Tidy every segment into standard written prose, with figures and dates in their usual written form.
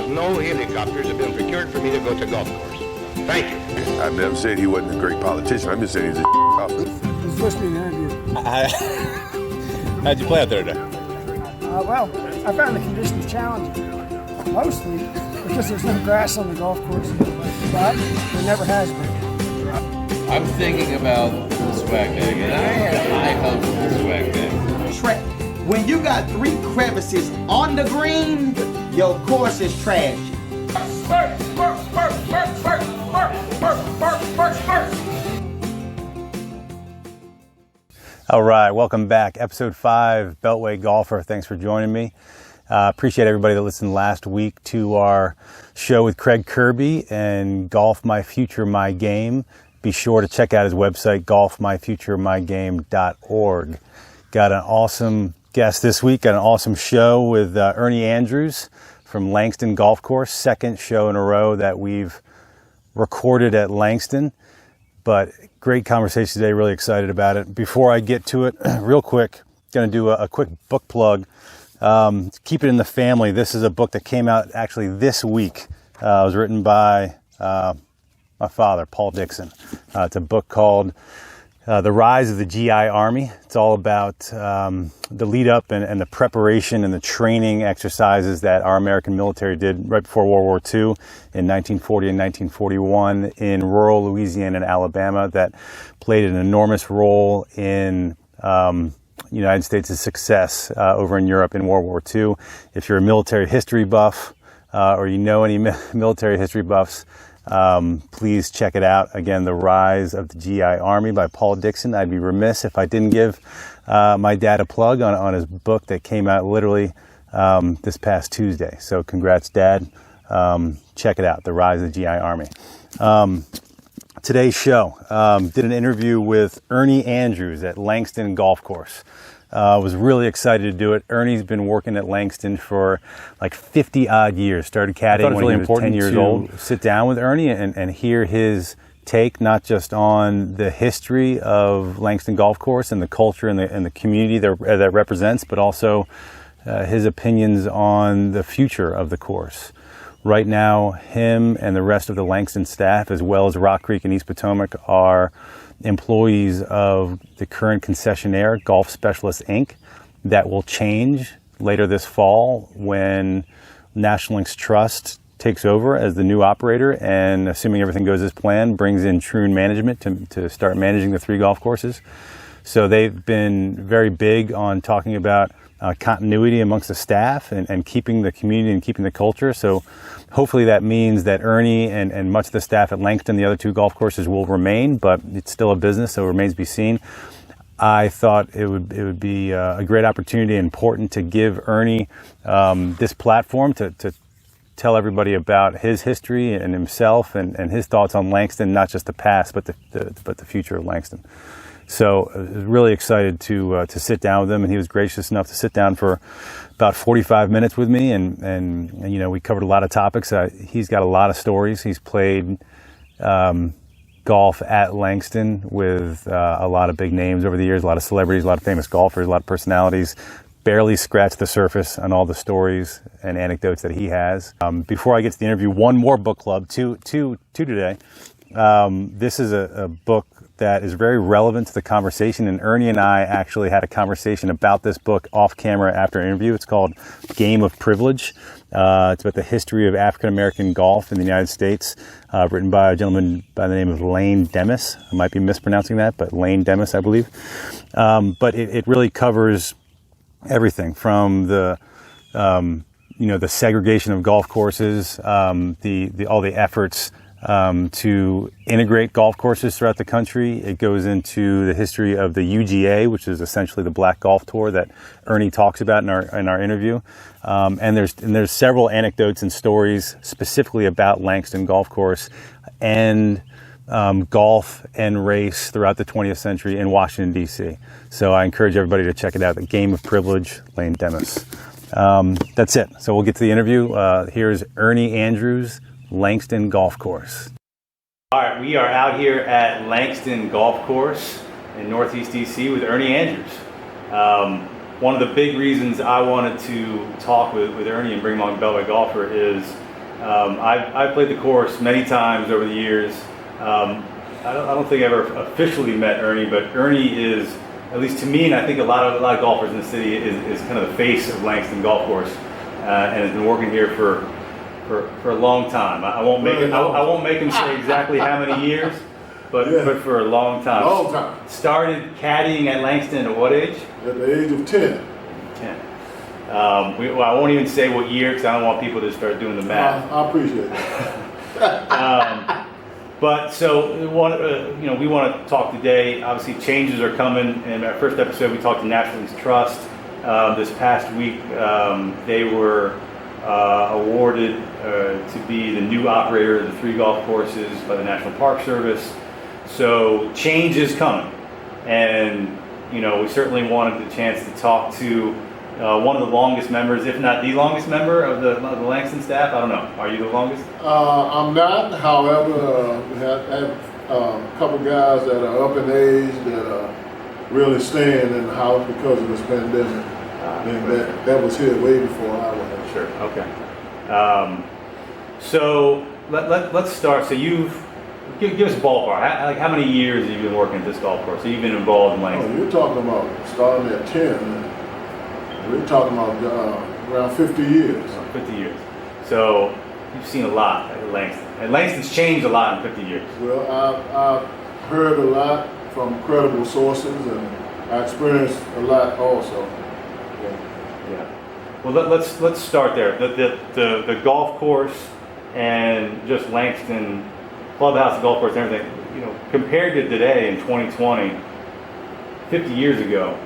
no helicopters have been procured for me to go to golf course. Thank you. I've never said he wasn't a great politician. I'm just saying he's a officer. It's supposed to be an interview. How'd you play out there today? Well, I found the conditions challenging, mostly because there's no grass on the golf course, but there never has been. I'm thinking about the swag bag, and I had high hopes for the swag bag. When you got 3 crevices on the green, your course is trash. All right, welcome back. Episode 5, Beltway Golfer. Thanks for joining me. Appreciate everybody that listened last week to our show with Craig Kirby and Golf My Future My Game. Be sure to check out his website, golfmyfuturemygame.org. Got an awesome guest this week. Got an awesome show with Ernie Andrews from Langston Golf Course. Second show in a row that we've recorded at Langston. But great conversation today. Really excited about it. Before I get to it, real quick, going to do a quick book plug. Keep It in the Family. This is a book that came out actually this week. It was written by my father, Paul Dixon. It's a book called The Rise of the GI Army. It's all about the lead up and the preparation and the training exercises that our American military did right before World War II in 1940 and 1941 in rural Louisiana and Alabama that played an enormous role in United States' success over in Europe in World War II. If you're a military history buff or you know any military history buffs, please check it out. Again, The Rise of the GI Army by Paul Dixon. I'd be remiss if I didn't give my dad a plug on his book that came out literally this past Tuesday. So congrats, Dad. Check it out, The Rise of the GI Army. Today's show, did an interview with Ernie Andrews at Langston Golf Course. Was really excited to do it. Ernie's been working at Langston for like 50 odd years. Started caddying when he was 10 years old. Sit down with Ernie and hear his take, not just on the history of Langston Golf Course and the culture and the community that represents, but also his opinions on the future of the course. Right now, him and the rest of the Langston staff, as well as Rock Creek and East Potomac, are employees of the current concessionaire, Golf Specialist Inc. That will change later this fall when National Links Trust takes over as the new operator and, assuming everything goes as planned, brings in Troon Management to start managing the 3 golf courses. So they've been very big on talking about continuity amongst the staff and keeping the community and keeping the culture. So hopefully that means that Ernie and much of the staff at Langston, the other 2 golf courses, will remain, but it's still a business, so it remains to be seen. I thought it would be a great opportunity and important to give Ernie this platform to tell everybody about his history and himself and his thoughts on Langston, not just the past, but the future of Langston. So I was really excited to sit down with him, and he was gracious enough to sit down for about 45 minutes with me, and you know, we covered a lot of topics. He's got a lot of stories. He's played golf at Langston with a lot of big names over the years, a lot of celebrities, a lot of famous golfers, a lot of personalities. Barely scratched the surface on all the stories and anecdotes that he has. Before I get to the interview, one more book club, two today. This is a book that is very relevant to the conversation, and Ernie and I actually had a conversation about this book off camera after an interview. It's called Game of Privilege. It's about the history of African-American golf in the United States, written by a gentleman by the name of Lane Demis. I might be mispronouncing that, but Lane Demis, I believe. But it really covers everything from the segregation of golf courses, all the efforts to integrate golf courses throughout the country. It goes into the history of the UGA, which is essentially the Black Golf Tour that Ernie talks about in our interview. And there's several anecdotes and stories specifically about Langston Golf Course and golf and race throughout the 20th century in Washington, D.C. So I encourage everybody to check it out. The Game of Privilege, Lane Demis. That's it. So we'll get to the interview. Here's Ernie Andrews, Langston Golf Course. All right, we are out here at Langston Golf Course in Northeast DC with Ernie Andrews. One of the big reasons I wanted to talk with Ernie and bring him on Beltway Golfer is I've played the course many times over the years. I don't think I ever officially met Ernie, but Ernie is, at least to me, and I think a lot of golfers in the city, is kind of the face of Langston Golf Course, and has been working here for a long time. I won't make him say exactly how many years, but for a long time. Long time. Started caddying at Langston at what age? At the age of 10. 10. I won't even say what year because I don't want people to start doing the math. I appreciate that. But so we want to talk today. Obviously, changes are coming. In our first episode, we talked to National Lease Trust. This past week, they were awarded to be the new operator of the 3 golf courses by the National Park Service. So change is coming, and we certainly wanted the chance to talk to one of the longest members, if not the longest member of the Langston staff. I don't know. Are you the longest? I'm not. However, we have a couple guys that are up in age that are really staying in the house because of this pandemic. And that was here way before I was. Sure. Okay. So let's start. So give us a ballpark. How many years have you been working at this golf course? So you've been involved in Langston? You're talking about starting at 10. We're talking about around 50 years. 50 years. So you've seen a lot at Langston. And Langston's changed a lot in 50 years. Well, I've heard a lot from credible sources, and I experienced a lot also. Yeah. Well, let's start there. The golf course and just Langston clubhouse, golf course, and everything. Compared to today in 2020, 50 years ago,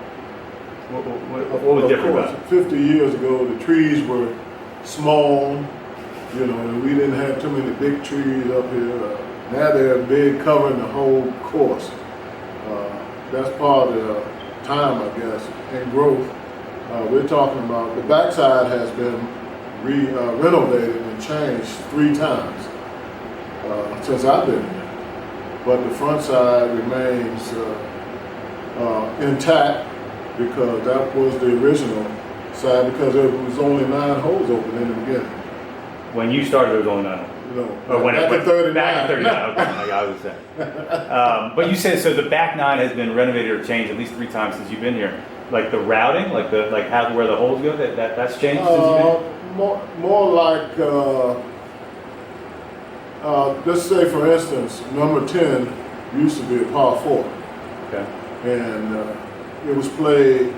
what was different about it? 50 years ago, the trees were small, and we didn't have too many big trees up here. Now they're big, covering the whole course. That's part of the time, I guess, and growth. We're talking about the backside has been renovated and changed 3 times since I've been here. But the front side remains intact because that was the original side, because there was only 9 holes open in the beginning. When you started, there was only 9 holes. Back in 39. Back in 39. Okay, I was saying. But you said so the back 9 has been renovated or changed at least 3 times since you've been here. Like the routing, where the holes go, that's changed since you've been here? More like, let's say for instance, number 10 used to be a par 4. Okay. And it was played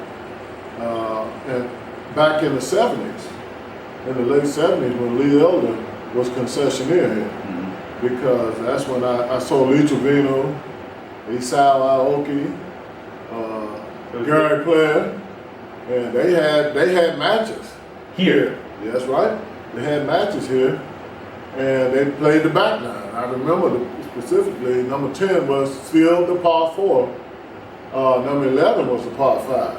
back in the 70s, in the late 70s, when Lee Elder was concessionaire here. Mm-hmm. Because that's when I saw Lee Trevino, Isao Aoki, Gary Player, and they had matches here. Yes, right. They had matches here, and they played the back 9. I remember specifically number 10 was still the par 4. Number 11 was the par 5.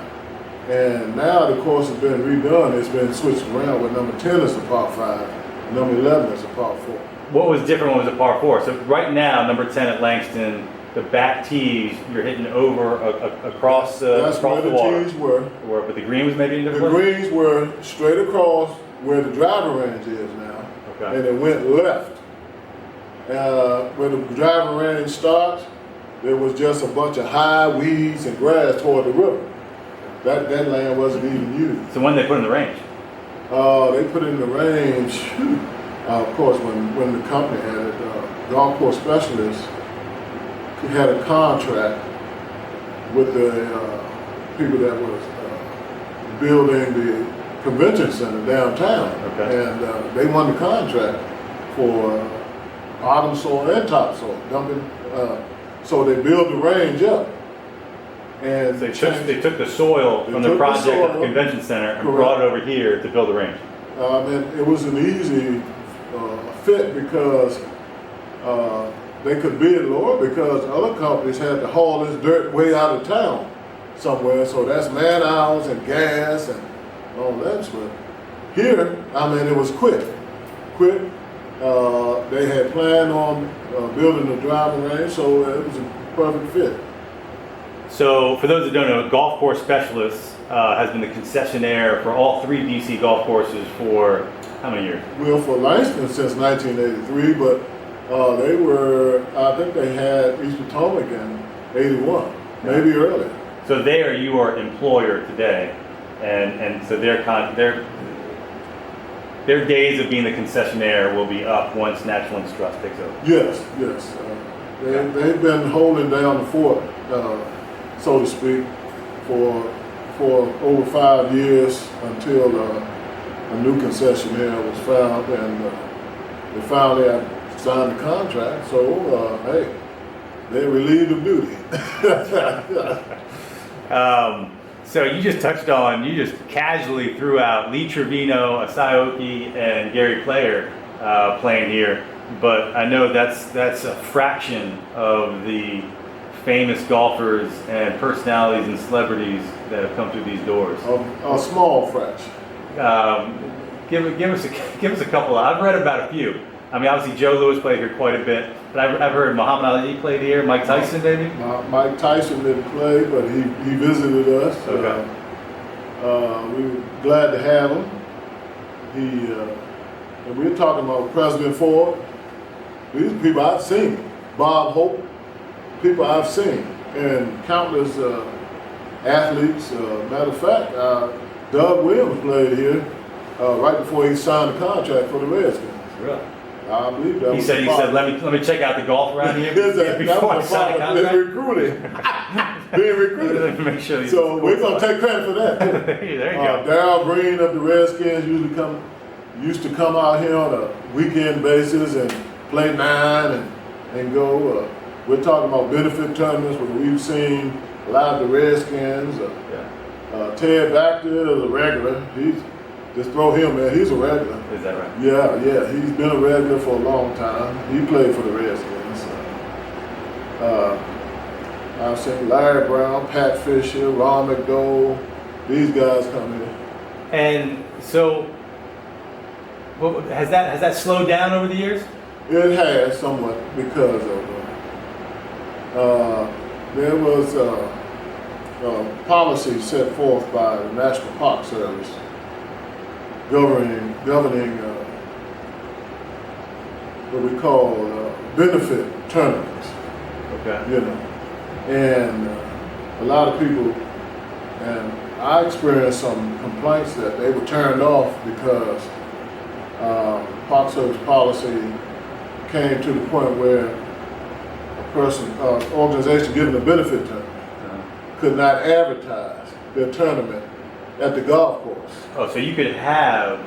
And now the course has been redone. It's been switched around where number 10 is the par 5, number 11 is the par 4. What was different when it was a par 4? So right now, number 10 at Langston, the back tees, you're hitting over across the water. That's where the tees were. But the green was maybe in the The greens were straight across where the driving range is now. Okay. And it went left. Where the driving range starts, there was just a bunch of high weeds and grass toward the river. That land wasn't even used. So when they put in the range? They put in the range, of course, when the company had it, golf course specialists had a contract with the people that was building the convention center downtown. Okay. And they won the contract for bottom soil and topsoil dumping. So they built the range up. And so they took the soil from the project at the convention center and brought it over here to build the range. And it was an easy fit because they could bid lower because other companies had to haul this dirt way out of town somewhere. So that's man hours and gas and all that stuff. Here, it was quick. They had planned on building the driving range, so it was a perfect fit. So for those that don't know, Golf Course Specialists has been the concessionaire for all 3 DC golf courses for, I How many years? Well, for Langston since 1983, but they were, I think they had East Potomac in 81, maybe earlier. So they are your employer today, and so their days of being the concessionaire will be up once National Inc. Trust takes over. Yes, yes. They've been holding down the fort, so to speak, for over 5 years until a new concessionaire was found, and they finally signed the contract. So, hey, they're relieved of duty. So you just touched on, you just casually threw out Lee Trevino, Asaoki, and Gary Player playing here, but I know that's a fraction of the famous golfers and personalities and celebrities that have come through these doors. A small fraction. Give us a couple. I've read about a few. I mean, obviously Joe Louis played here quite a bit, but I've heard Muhammad Ali played here. Mike Tyson, maybe. Mike Tyson didn't play, but he visited us. Okay. We were glad to have him. And we were talking about President Ford. These are people I've seen. Bob Hope, people I've seen, and countless athletes. Matter of fact, Doug Williams played here right before he signed the contract for the Redskins. Really? I believe that He said, let me check out the golf around here before I sign the contract. Being recruited. Make sure So we're gonna take credit for that too. there you go. Darryl Green of the Redskins used to come out here on a weekend basis and play 9 and go. We're talking about benefit tournaments where we've seen a lot of the Redskins. Ted Baxter is a regular. Just throw him in. He's a regular. Is that right? Yeah. He's been a regular for a long time. He played for the Redskins. I've seen Larry Brown, Pat Fisher, Ron McDowell. These guys come in. And so, has that slowed down over the years? It has somewhat because of there was a policy set forth by the National Park Service governing what we call benefit tournaments. Okay. And a lot of people, and I experienced some complaints that they were turned off because Park Service policy came to the point where a organization given a benefit tournament could not advertise their tournament at the golf course. Oh, so you could have,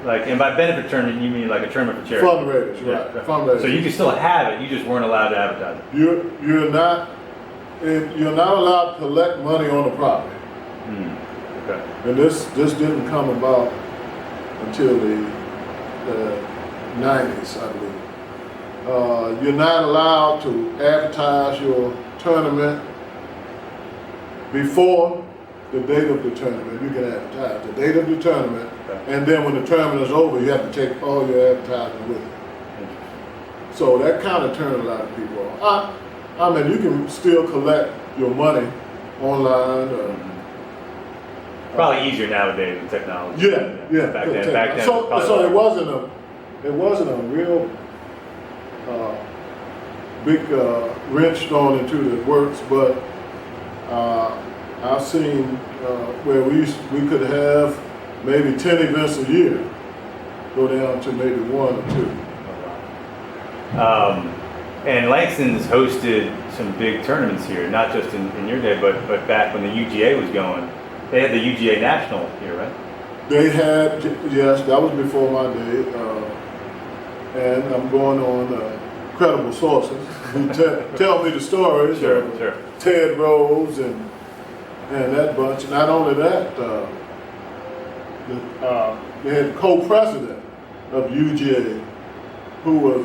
and by benefit tournament, you mean like a tournament for charity? Fundraisers, right. Fundraisers. So you could still have it, you just weren't allowed to advertise it. You're not allowed to collect money on the property. Okay. And this didn't come about until the 90s, I believe. You're not allowed to advertise your tournament before the date of the tournament. You can advertise the date of the tournament, and then when the tournament is over, you have to take all your advertising with you. So that kind of turned a lot of people off. I mean, you can still collect your money online. Probably easier nowadays with technology. Yeah. Back then, So it wasn't a real big wrench thrown into the works, but I've seen where we could have maybe 10 events a year go down to maybe 1 or 2. And Langston's hosted some big tournaments here, not just in your day, but back when the UGA was going. They had the UGA National here, right? They had, yes, that was before my day. And I'm going on credible sources who tell me the stories. Sure. Ted Rose and that bunch. Not only that, they had the co-president of UGA who was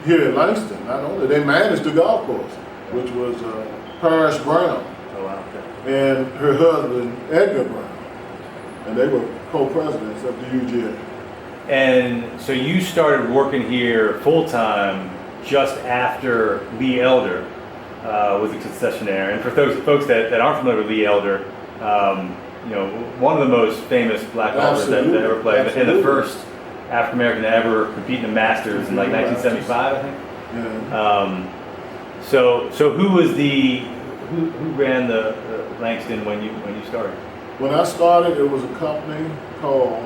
here in Langston. Not only, they managed the golf course, which was Parrish Brown. Oh, wow. Okay. And her husband, Edgar Brown. And they were co-presidents of the UGA. And so you started working here full-time just after Lee Elder was a concessionaire. And for those folks that aren't familiar with Lee Elder, one of the most famous black golfers that ever played. And the first African American to ever compete in the Masters in like 1975, I think. Yeah. So who was who ran the Langston when you started? When I started, it was a company called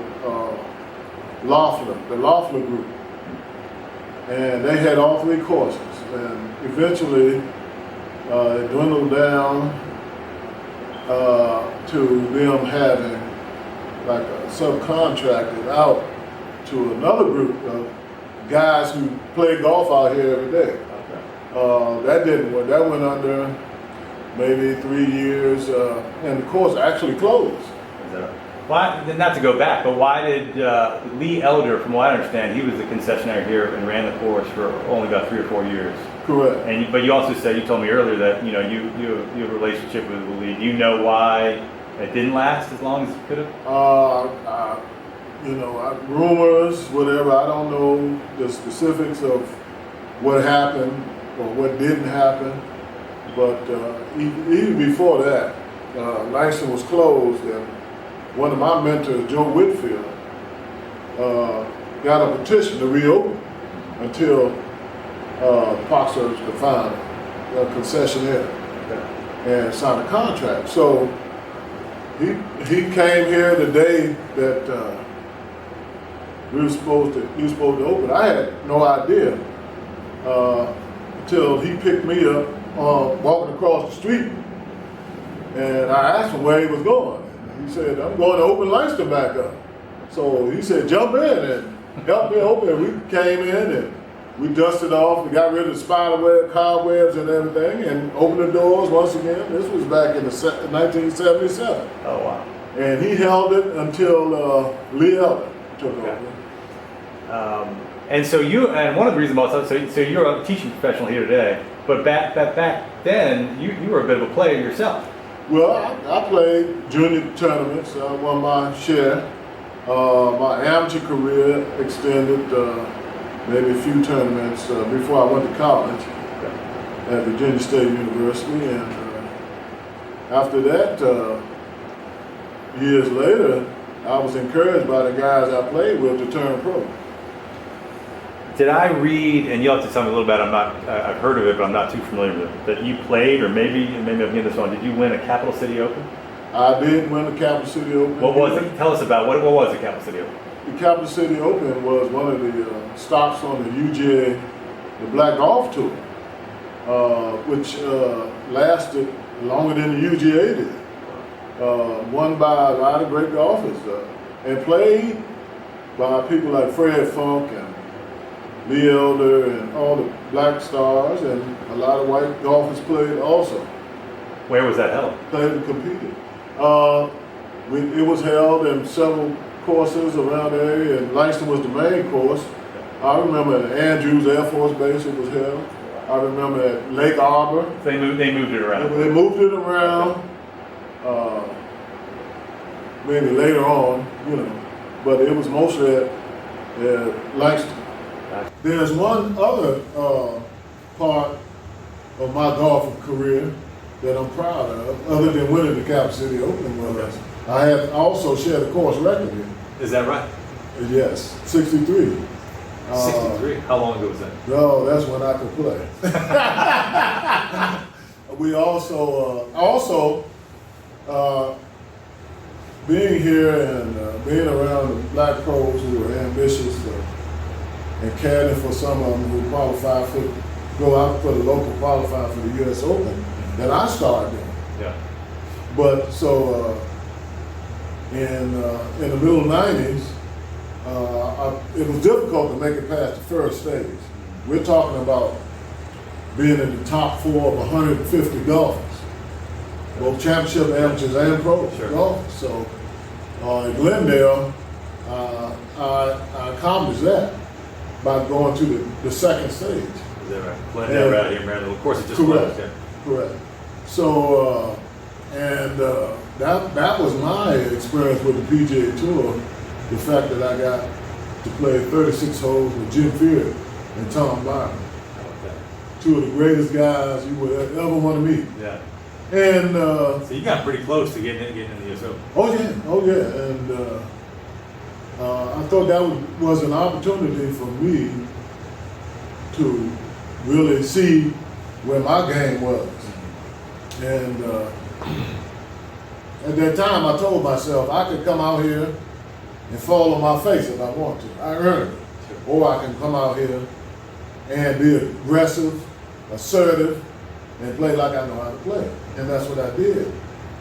Loeffler, the Loeffler Group, and they had all 3 courses. And eventually, it dwindled down to them having like a subcontracted out to another group of guys who play golf out here every day. Okay. That didn't work. That went under maybe 3 years, and the course actually closed. Why? Not to go back, but why did Lee Elder, from what I understand, he was the concessionaire here and ran the course for only about 3 or 4 years. Correct. But you also said, you told me earlier that you have a relationship with Lee. Do you know why it didn't last as long as it could have? Rumors, whatever. I don't know the specifics of what happened or what didn't happen. But even before that, Langston was closed, and one of my mentors, Joe Whitfield, got a petition to reopen until Park Service could find a concessionaire and sign a contract. So he came here the day that he was supposed to open. I had no idea until he picked me up walking across the street, and I asked him where he was going. He said, "I'm going to open Langston back up." So he said, "Jump in and help me open." We came in and we dusted off, we got rid of the spider web, cobwebs and everything, and opened the doors once again. This was back in 1977. Oh, wow. And he held it until Lee Elder took over. And one of the reasons about so you're a teaching professional here today, but back then you were a bit of a player yourself. Well, I played junior tournaments. I won my share. My amateur career extended maybe a few tournaments before I went to college at Virginia State University. And after that, years later, I was encouraged by the guys I played with to turn pro. Did I read, and you'll have to tell me a little bit, I've heard of it, but I'm not too familiar with it, that you played, or maybe I'm getting this wrong, did you win a Capital City Open? I did win the Capital City Open. What was it? Tell us about what was the Capital City Open? The Capital City Open was one of the stops on the UGA, the Black Golf Tour, which lasted longer than the UGA did. Won by a lot of great golfers, and played by people like Fred Funk and Lee Elder and all the black stars, and a lot of white golfers played also. Where was that held? Played and competed. It was held in several courses around the area, and Langston was the main course. I remember at Andrews Air Force Base it was held. I remember at Lake Arbor. They moved it around. They moved it around, maybe later on, but it was mostly at Langston. There's one other part of my golf career that I'm proud of, other than winning the Capital City Open, was I have also shared a course record here. Is that right? Yes, 63. 63? How long ago was that? No, that's when I could play. We also being here and being around the black pros who are ambitious and caddying for some of them who go out for the local qualify for the U.S. Open, that I started doing. Yeah. But so in the middle 90s, it was difficult to make it past the first stage. We're talking about being in the top 4 of 150 golfers, both championship amateurs and pro golfers. So in Glendale, I accomplished that by going to the second stage. Is that right? Glendale, right here, Maryland. Of course, it just correct. closed. Yeah. Correct. So that was my experience with the PGA Tour. The fact that I got to play 36 holes with Jim Furyk and Tom Byron, two of the greatest guys you would ever want to meet. Yeah. And so you got pretty close to getting in the US Open. Oh yeah, and I thought that was an opportunity for me to really see where my game was. And at that time, I told myself I could come out here and fall on my face if I want to. I earned it. Or I can come out here and be aggressive, assertive, and play like I know how to play. And that's what I did.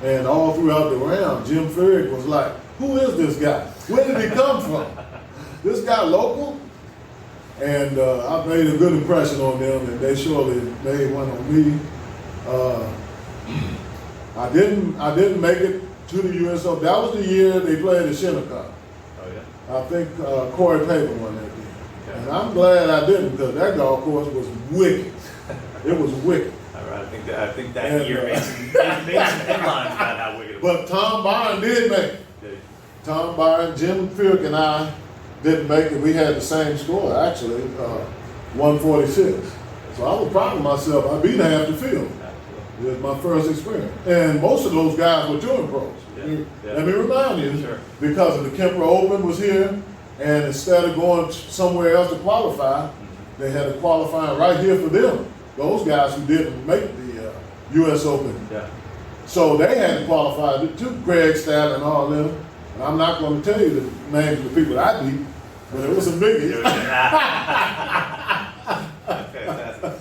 And all throughout the round, Jim Furyk was like, who is this guy? Where did he come from? This guy local? And I made a good impression on them, and they surely made one on me. I didn't make it to the U.S. Open. That was the year they played at Shinnecock. Oh yeah. I think Corey Paper won that year. Okay. And I'm glad I didn't, because that golf course was wicked. It was wicked. All right, I think that year made some headlines about how wicked it was. But Tom Byron did make it. Tom Byron, Jim Furyk, and I didn't make it. We had the same score, actually, 146. So I was proud of myself. I beat half the field. It was my first experience. And most of those guys were touring pros. Yeah. Let me remind you, because of the Kemper Open was here, and instead of going somewhere else to qualify, they had a qualifying right here for them. Those guys who didn't make the U.S. Open. Yeah. So they had to qualify too, Greg Stab and all them. And I'm not going to tell you the names of the people I beat, but it was some biggies. Fantastic.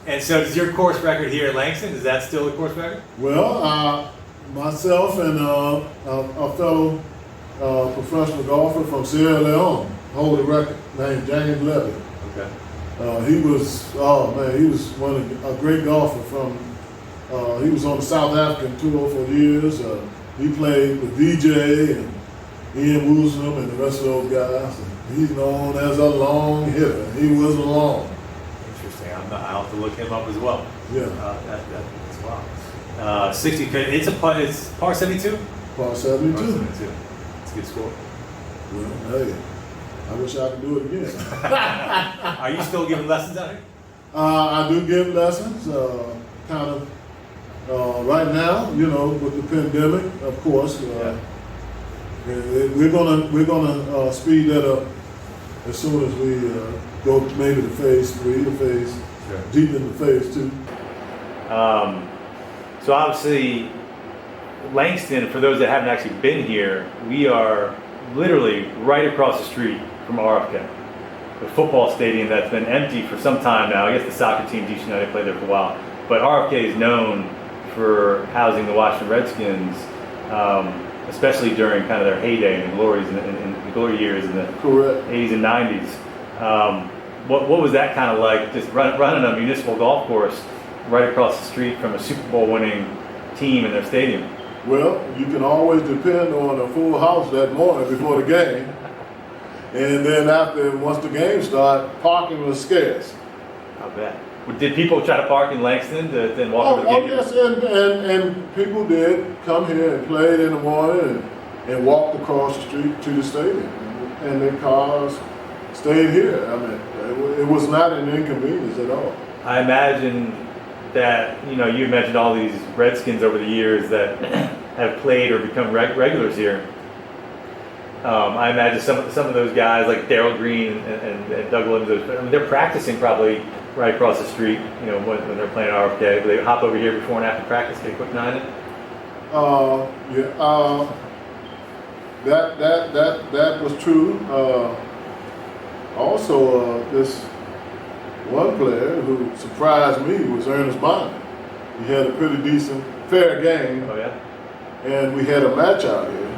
And so is your course record here at Langston, is that still the course record? Well, myself and a fellow professional golfer from Sierra Leone hold the record, named James Levy. Okay. He was a great golfer from, he was on the South African tour for years. He played with DJ and Ian Woosnam and the rest of those guys. And he's known as a long hitter. He was long. Interesting. I'll have to look him up as well. Yeah. That's wow. 60. It's par 72. Par 72. Par 72. It's a good score. Well, hey, I wish I could do it again. Are you still giving lessons out here? I do give lessons, kind of right now, with the pandemic, of course. We're gonna speed that up as soon as we go maybe to phase 3 or phase deep into phase 2. So obviously, Langston, for those that haven't actually been here, we are literally right across the street from RFK, the football stadium that's been empty for some time now. I guess the soccer team, DC United, played there for a while, but RFK is known for housing the Washington Redskins, especially during kind of their heyday and the glories and the glory years in the Correct. 80s and 90s. What was that kind of like, just running a municipal golf course right across the street from a Super Bowl winning team in their stadium? Well, you can always depend on a full house that morning before the game. And then once the game started, parking was scarce. I bet. Did people try to park in Langston to then walk over the game? Yes, and people did come here and played in the morning and walked across the street to the stadium. And their cars stayed here. I mean, it was not an inconvenience at all. I imagine that, you mentioned all these Redskins over the years that have played or become regulars here. I imagine some of those guys like Darryl Green and Doug Williams, they're practicing probably right across the street, when they're playing RFK. Do they hop over here before and after practice, get a quick nine in? That was true. Also, this one player who surprised me was Ernest Bonner. He had a pretty decent, fair game. Oh yeah. And we had a match out here.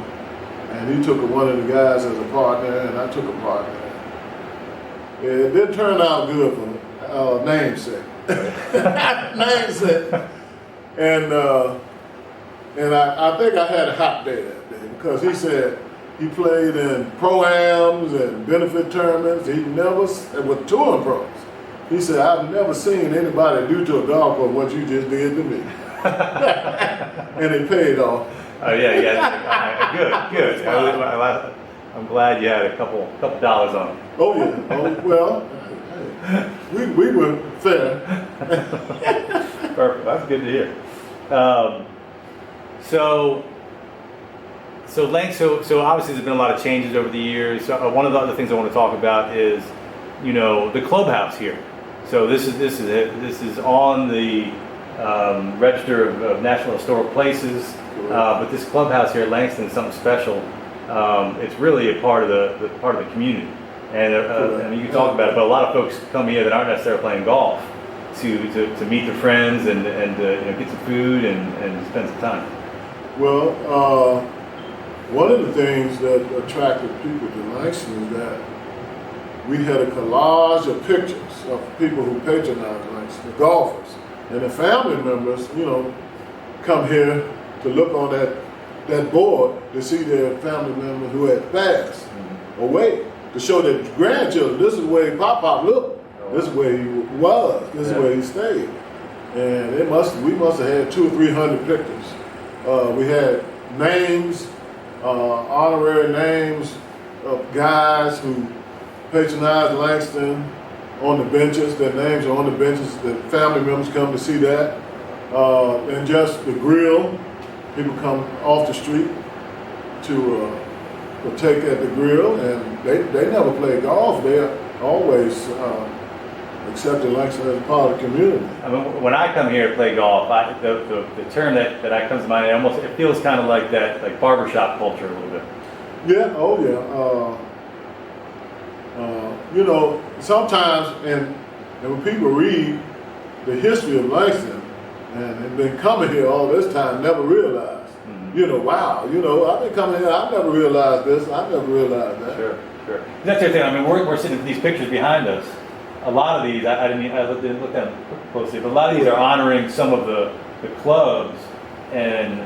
And he took one of the guys as a partner, and I took a partner. It didn't turn out good for namesake. Namesake. And I think I had a hot day that day because he said he played in pro-ams and benefit tournaments. He never, with touring pros. He said, I've never seen anybody do to a golf course what you just did to me. And it paid off. Oh yeah. Good. I'm glad you had a couple dollars on it. Oh yeah. Oh well. We were fair. Perfect. That's good to hear. So So obviously there's been a lot of changes over the years. So, one of the other things I want to talk about is, the clubhouse here. So this is on the Register of National Historic Places, but this clubhouse here at Langston is something special. It's really a part of the community, and I mean, you can talk about it, but a lot of folks come here that aren't necessarily playing golf to meet their friends and get some food and spend some time. Well, one of the things that attracted people to Langston is that we had a collage of pictures of people who patronized Langston, the golfers, and the family members, come here to look on that board to see their family member who had passed away, to show their grandchildren, this is where Pop looked, this is where he was, this is where he stayed. And we must have had 200 or 300 pictures. We had names, honorary names of guys who patronized Langston on the benches. Their names are on the benches. The family members come to see that. And just the grill. People come off the street to partake at the grill, and they never play golf. They always accepted Langston as part of the community. I mean, when I come here to play golf, the term that comes to mind, it feels kind of like that, like barbershop culture a little bit. Yeah, oh yeah. Sometimes, and when people read the history of Langston, and have been coming here all this time, never realized, wow, I've been coming here, I've never realized this, I've never realized that. Sure. That's the thing, I mean, we're sitting with these pictures behind us. A lot of these, I didn't look at them closely, but a lot of these are honoring some of the clubs and,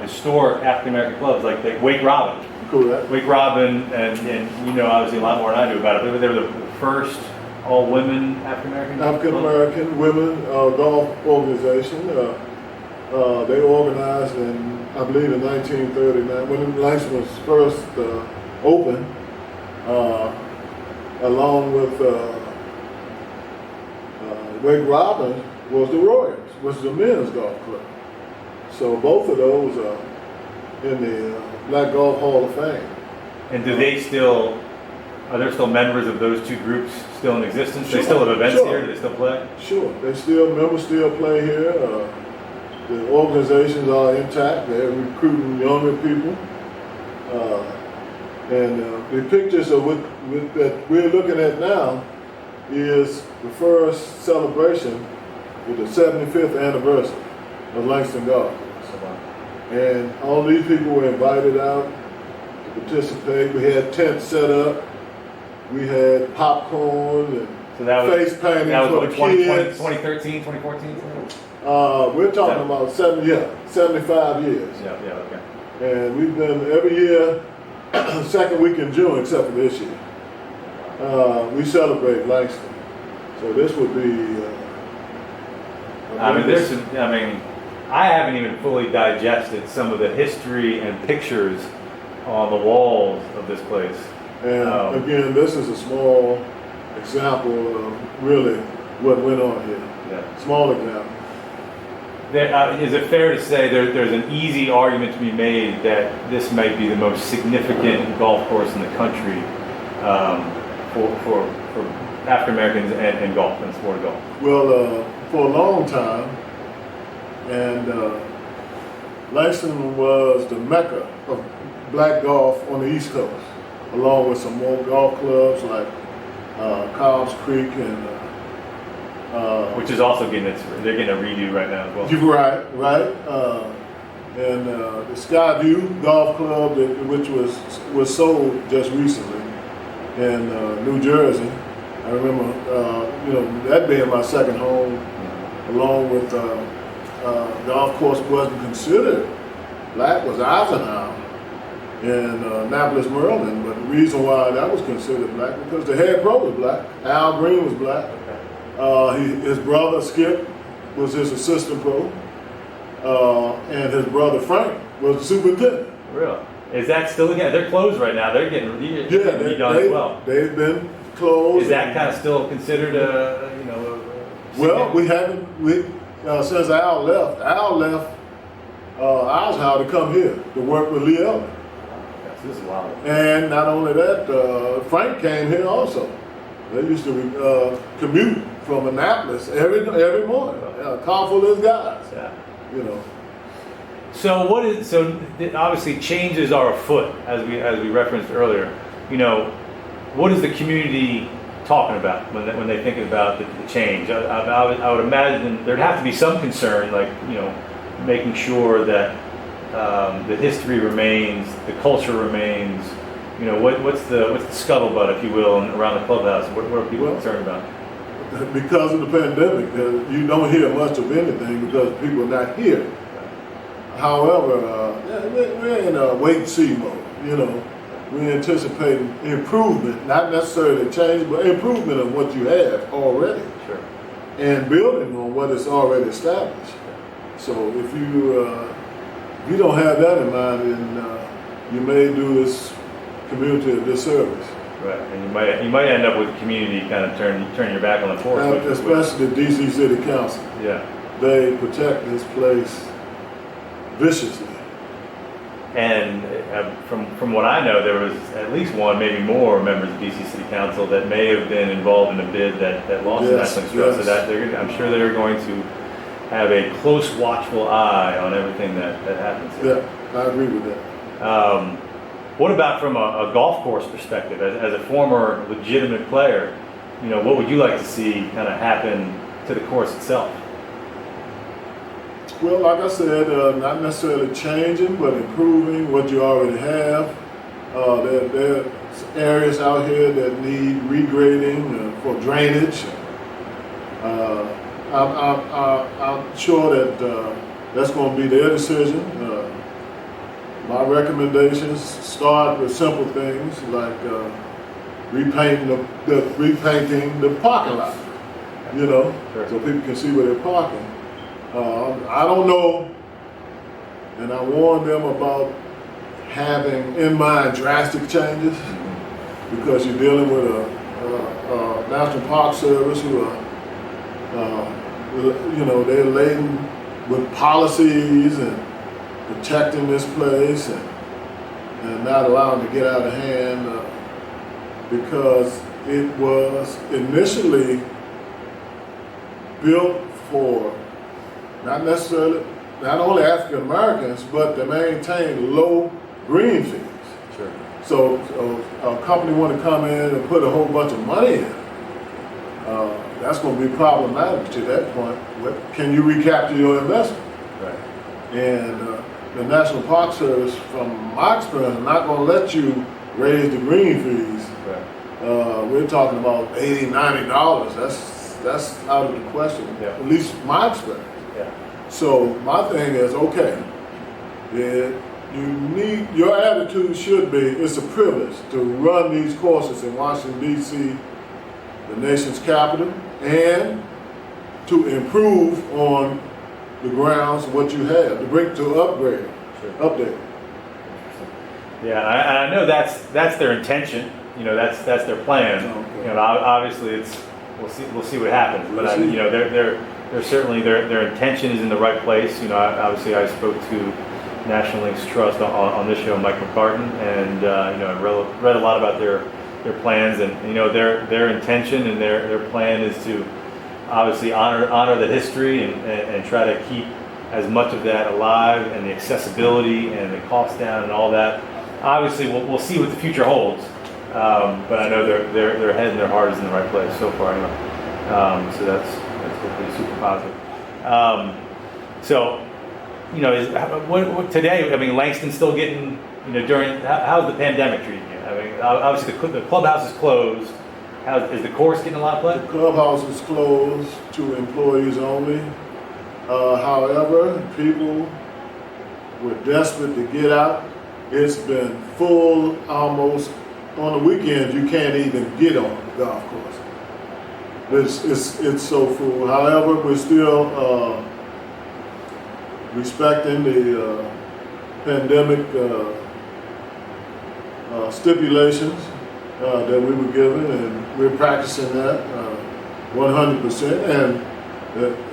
historic African-American clubs, like Wake Robin. Correct. Wake Robin, and obviously a lot more than I do about it, but they were the first all-women African-American women golf organization. They organized in, I believe, in 1939, when Langston was first opened, along with Wake Robin was the Royals, which is a men's golf club. So both of those are in the Black Golf Hall of Fame. And are there still members of those two groups still in existence? Sure, they still have events sure. here? Do they still play? Sure. Members still play here. The organizations are intact. They're recruiting younger people. And the pictures of that we're looking at now is the first celebration with the 75th anniversary of Langston Golf Course. And all these people were invited out to participate. We had tents set up. We had popcorn and face painting for the kids. 2013, 2014? We're talking about 75 years. Yeah, okay. And we've been every year, second week in June, except for this year. We celebrate Langston. So this would be. I haven't even fully digested some of the history and pictures on the walls of this place. And again, this is a small example of really what went on here. Yeah. Small example. Is it fair to say there's an easy argument to be made that this might be the most significant golf course in the country for African Americans and golf and sport of golf? Well, for a long time, and Langston was the mecca of black golf on the East Coast, along with some more golf clubs like Cobb's Creek and which is also getting a redo right now as well. You're right. And the Skyview Golf Club, which was sold just recently in New Jersey. I remember, that being my second home, along with golf course wasn't considered black, was Eisenhower in Annapolis, Maryland. But the reason why that was considered black because the head pro was black. Al Green was black. His brother Skip was his assistant pro, and his brother Frank was the superintendent. Really? Is that still again? They're closed right now. They're getting redone as well. They've been closed. Is that kind of still considered Well, we haven't. Since Al left Eisenhower to come here to work with Lee Elder. This is wild. And not only that, Frank came here also. They used to commute from Annapolis every morning. A car full of guys. Yeah. You know. So obviously changes are afoot, as we referenced earlier. You know, what is the community talking about when they think about the change? I would imagine there'd have to be some concern, like, you know, making sure that the history remains, the culture remains. You know, what's the scuttlebutt, if you will, around the clubhouse? What are people concerned about? Because of the pandemic, you don't hear much of anything because people are not here. However, we're in a wait and see mode. You know, we're anticipating improvement, not necessarily change, but improvement of what you have already, Sure. and building on what is already established. So if you don't have that in mind, then you may do this community a disservice. Right, and you might end up with the community kind of turn your back on the force. Especially the DC City Council. Yeah. They protect this place viciously. And from what I know, there was at least one, maybe more members of DC City Council that may have been involved in a bid that lost the National Trust. So that I'm sure they're going to have a close, watchful eye on everything that happens here. Yeah, I agree with that. What about from a golf course perspective, as a former legitimate player? You know, what would you like to see kind of happen to the course itself? Well, like I said, not necessarily changing, but improving what you already have. There are areas out here that need regrading for drainage. I'm sure that that's going to be their decision. My recommendations start with simple things like repainting the parking lot, you know, Sure. so people can see where they're parking. I don't know, and I warned them about having in mind drastic changes because you're dealing with a National Park Service who are, you know, they're laden with policies and protecting this place and not allowing it to get out of hand because it was initially built for not only African Americans, but to maintain low green fees. Sure. So a company want to come in and put a whole bunch of money in. That's going to be problematic to that point. Can you recapture your investment? Right. And the National Park Service, from my experience, are not going to let you raise the green fees. Right. We're talking about $80, $90. That's out of the question. Yeah. At least my experience. Yeah. So my thing is, okay, your attitude should be, it's a privilege to run these courses in Washington, D.C., the nation's capital, and to improve on the grounds of what you have, to upgrade, update. Yeah, I know that's their intention. You know, that's their plan. Okay. You know, obviously we'll see what happens. But you know, they're certainly their intention is in the right place. You know, obviously I spoke to National Links Trust on this show, Mike McCartan, and you know, I read a lot about their plans, and you know, their intention and their plan is to obviously honor the history and try to keep as much of that alive, and the accessibility and the cost down and all that. Obviously, we'll see what the future holds, but I know their head and their heart is in the right place so far anyway. So that's hopefully super positive. So, you know, what today? I mean, Langston's still getting, you know, how's the pandemic treating you? I mean, obviously the clubhouse is closed. Is the course getting a lot of play? The clubhouse is closed to employees only. However, people were desperate to get out. It's been full almost. On the weekends, you can't even get on the golf course. It's so full. However, we're still respecting the pandemic stipulations that we were given, and we're practicing that 100%.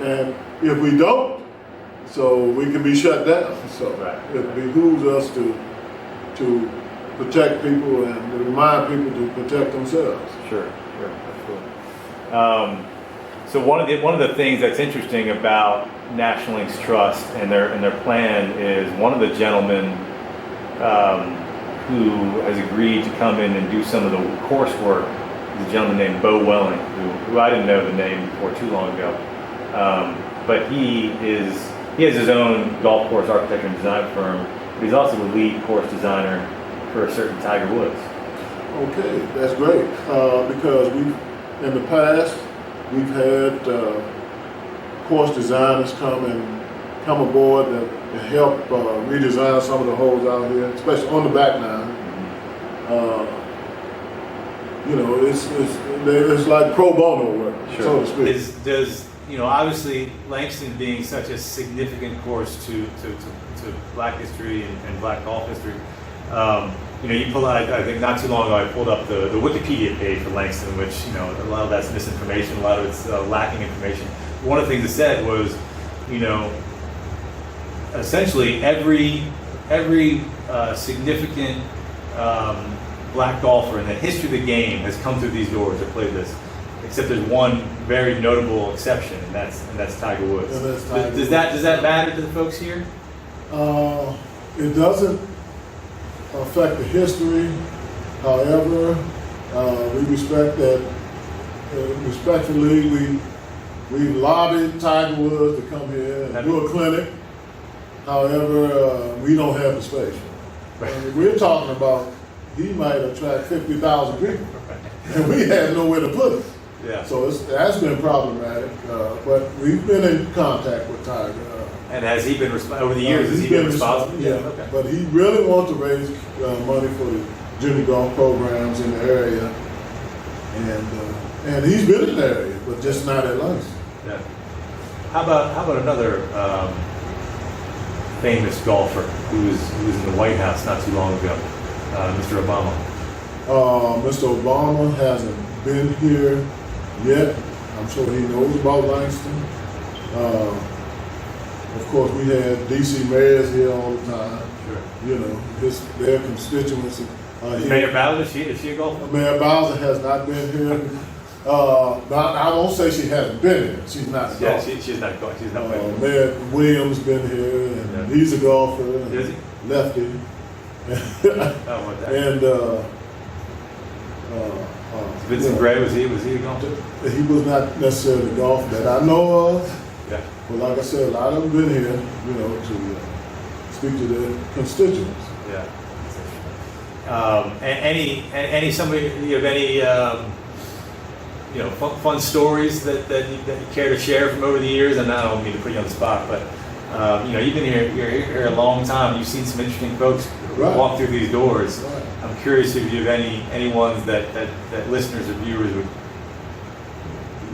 And if we don't so we can be shut down. So Right. it behooves us to protect people and to remind people to protect themselves. Sure, absolutely. So one of the things that's interesting about National Link's trust and their plan is one of the gentlemen who has agreed to come in and do some of the coursework is a gentleman named Bo Welling, who I didn't know the name before too long ago, but he has his own golf course architecture and design firm. But he's also the lead course designer for a certain Tiger Woods. Okay, that's great, because in the past, we've had course designers come aboard to help redesign some of the holes out here, especially on the back nine. It's like pro bono work, so to speak. Does obviously Langston being such a significant course to Black history and Black golf history. You pull out, I think not too long ago, I pulled up the Wikipedia page for Langston, which, a lot of that's misinformation, a lot of it's lacking information. One of the things it said was, essentially every significant Black golfer in the history of the game has come through these doors or played this, except there's one very notable exception, and that's Tiger Woods. Does that matter to the folks here? It doesn't affect the history. However, we respect that. Respectfully, we lobbied Tiger Woods to come here and do a clinic. However, we don't have the space. We're talking about he might attract 50,000 people, and we have nowhere to put it. Yeah. So that's been problematic. But we've been in contact with Tiger. And has he been over the years? Has he been responsible? Yeah. Okay. But he really wants to raise money for the junior golf programs in the area, and he's been in the area, but just not at Langston. Yeah. How about another famous golfer who was in the White House not too long ago, Mr. Obama? Mr. Obama hasn't been here yet. I'm sure he knows about Langston. Of course, we had D.C. mayors here all the time. Sure. Their constituents. Mayor Bowser, is she a golfer? Mayor Bowser has not been here. I won't say she hasn't been here. She's not a golfer. She's not going. She's not playing. Mayor Williams been here, and he's a golfer. Is he? Lefty. And Vincent Gray, was he a golfer? He was not necessarily a golfer that I know of. Yeah. But like I said, a lot of them been here, to speak to their constituents. Yeah. And somebody, you have any fun stories that you care to share from over the years? And I don't mean to put you on the spot, but you've been you're here a long time. You've seen some interesting folks walk through these doors. Right. I'm curious if you have any ones that listeners or viewers would.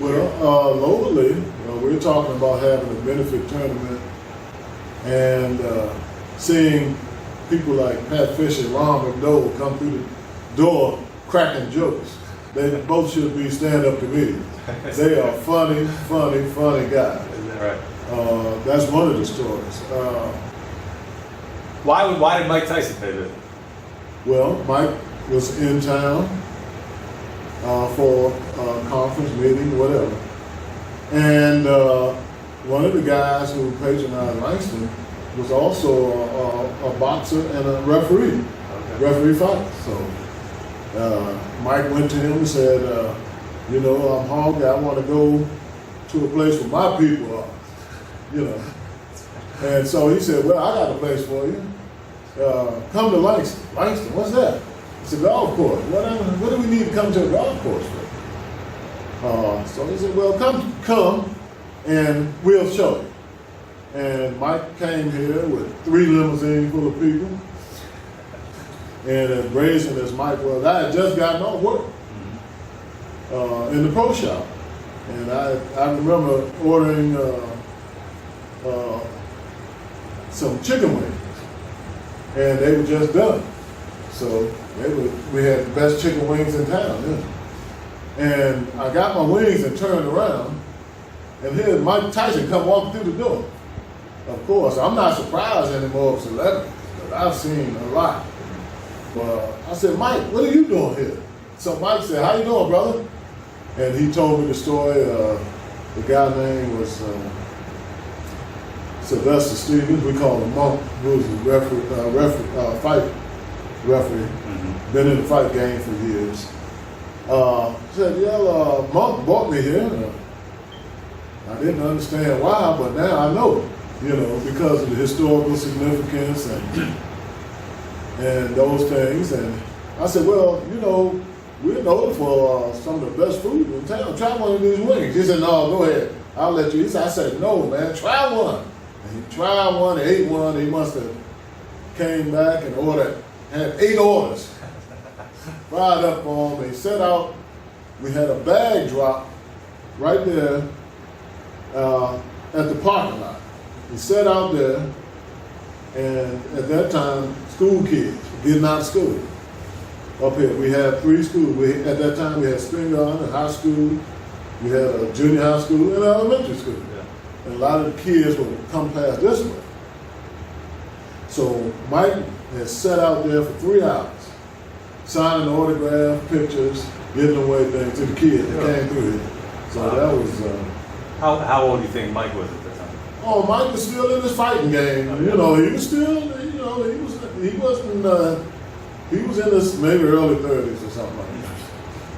Well, locally, we're talking about having a benefit tournament and seeing people like Pat Fisher and Ron McDowell come through the door cracking jokes. They both should be stand-up comedians. They are funny guys. Is that right? That's one of the stories. Why did Mike Tyson pay this? Well, Mike was in town for a conference meeting, whatever. And one of the guys who patronized Langston was also a boxer and a referee, referee fighter. So Mike went to him and said, I'm hungry, I want to go to a place where my people are, And so he said, well, I got a place for you. Come to Langston. Langston, what's that? It's a golf course. What do we need to come to a golf course for? So he said, well, come, and we'll show you. And Mike came here with 3 limousines full of people. And as brazen as Mike was, I had just gotten off work in the pro shop. And I remember ordering some chicken wings. And they were just done. So we had the best chicken wings in town. Yeah. And I got my wings and turned around, and here Mike Tyson come walking through the door. of course, I'm not surprised anymore of celebrities, but I've seen a lot. But I said, Mike, what are you doing here? So Mike said, how you doing, brother? And he told me the story. The guy name was Sylvester Stevens. We call him Monk, who was a fight referee. Mm-hmm. Been in the fight game for years. Said, yeah, Monk brought me here. I didn't understand why, but now I know, because of the historical significance and those things. And I said, well, we're known for some of the best food in town. Try one of these wings. He said, no, go ahead. I'll let you. I said, no, man, try one. And he tried one, ate one. He must have came back and had 8 orders. Fried up for him. He set out. We had a bag drop right there at the parking lot. He sat out there, and at that time, school kids getting out of school. Up here, we had 3 schools. At that time, we had spring garden, a high school, we had a junior high school, and an elementary school. Yeah. And a lot of the kids would come past this way. So Mike had sat out there for 3 hours, signing autographs, pictures, giving away things to the kids that came through here. So that was... How old do you think Mike was at the time? Oh, Mike was still in his fighting game. Oh, yeah. He was still, he was in his maybe early 30s or something like that.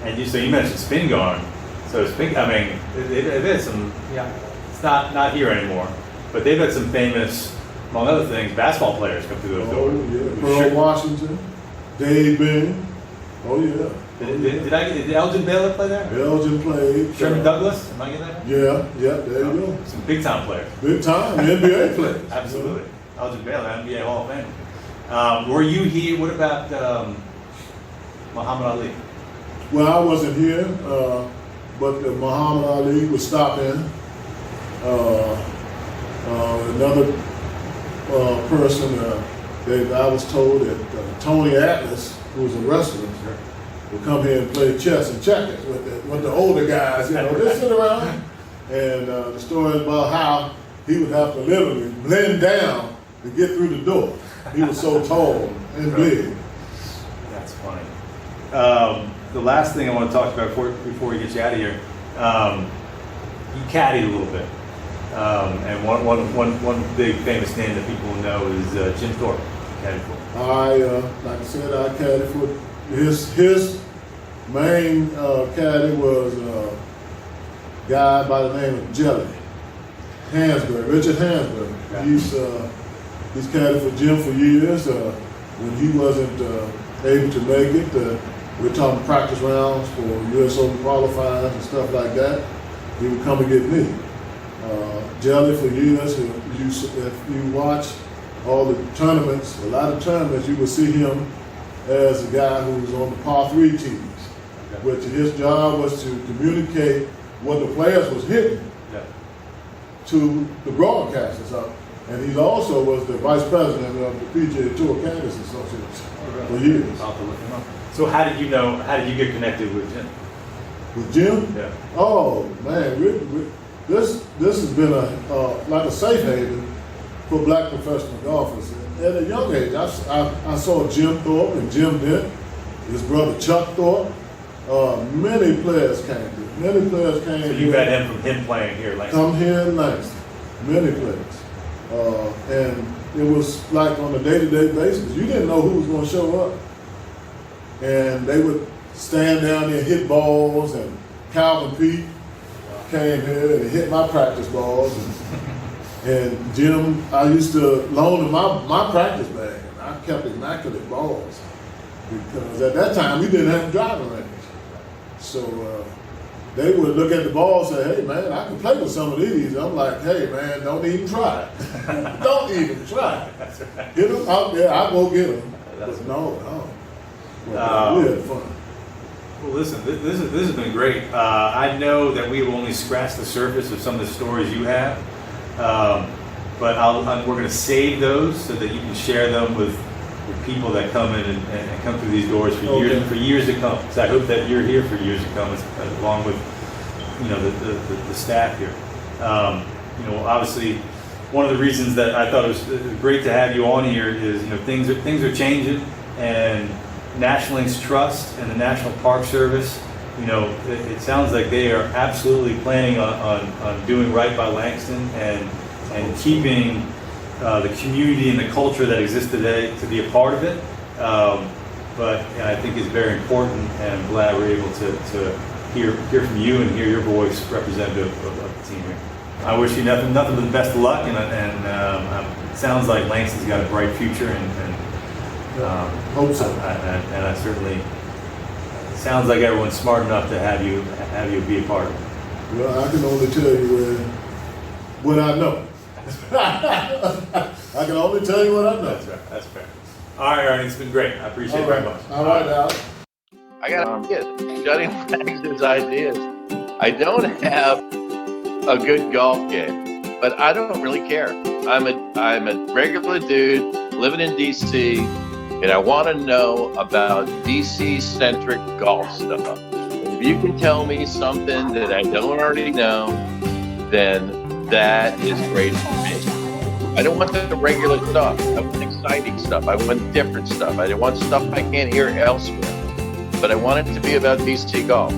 And you mentioned spin guard. So spin, I mean, it is some, it's not here anymore, but they've had some famous, among other things, basketball players come through those doors. Oh, yeah. Pearl Washington, Dave Ben. Oh, yeah. Did Elgin Baylor play there? Elgin played. Sherman Douglas? Am I getting that? Yeah, there you go. Some big time players. Big time, NBA players. Absolutely. Elgin Baylor, NBA Hall of Fame. Were you here? What about Muhammad Ali? Well, I wasn't here, but Muhammad Ali would stop in. Another person, I was told that Tony Atlas, who was a wrestler, would come here and play chess and checkers with the older guys. They sit around, and the story is about how he would have to literally blend down to get through the door. He was so tall and big. That's funny. The last thing I want to talk about before we get you out of here, you caddied a little bit, and one big famous name that people know is Jim Thorpe. Caddied for. Like I said, I caddied for his main caddy was a guy by the name of Jelly Hansberg, Richard Hansberg. Yeah. He's caddied for Jim for years. When he wasn't able to make it, we're talking practice rounds for U.S. Open qualifiers and stuff like that. He would come and get me. Jelly for years. If you watch all the tournaments, a lot of tournaments, you will see him as a guy who was on the par 3 teams, which his job was to communicate what the players was hitting to the broadcasters. And he also was the vice president of the PGA Tour Caddies Association for years. I'll have to look him up. So how did you get connected with Jim? With Jim? Yeah. Oh man, this has been like a safe haven for black professional golfers. At a young age, I saw Jim Thorpe and Jim Dent, his brother Chuck Thorpe. Many players came through. So you met him from him playing here, Langston? Come here in Langston. Many players. And it was like on a day-to-day basis. You didn't know who was going to show up. And they would stand down there and hit balls, and Calvin Pete came here and hit my practice balls. And Jim, I used to loan him my practice bag, and I kept immaculate balls. Because at that time, we didn't have a driving range. So they would look at the ball and say, hey man, I can play with some of these. I'm like, hey man, don't even try. Don't even try. Hit them out there, I'll go get them. But no. Well, we had fun. Well, listen, this has been great. I know that we have only scratched the surface of some of the stories you have, but we're going to save those so that you can share them with people that come in and come through these doors for years to come. So I hope that you're here for years to come, along with the staff here. Obviously, one of the reasons that I thought it was great to have you on here is, things are changing, and National Links Trust and the National Park Service, it sounds like they are absolutely planning on doing right by Langston and keeping the community and the culture that exists today to be a part of it. But I think it's very important, and I'm glad we're able to hear from you and hear your voice, representative of the team here. I wish you nothing but the best of luck, and it sounds like Langston's got a bright future, and Hope so. and I certainly, it sounds like everyone's smart enough to have you be a part of it. Well, I can only tell you what I know. I can only tell you what I know. That's right. That's fair. All right, Ernie, it's been great. I appreciate it very much. All right, Alex. I gotta get Johnny Langston's ideas. I don't have a good golf game, but I don't really care. I'm a regular dude living in DC, and I want to know about DC-centric golf stuff. If you can tell me something that I don't already know, then that is great for me. I don't want the regular stuff. I want exciting stuff. I want different stuff. I want stuff I can't hear elsewhere. But I want it to be about DC golf.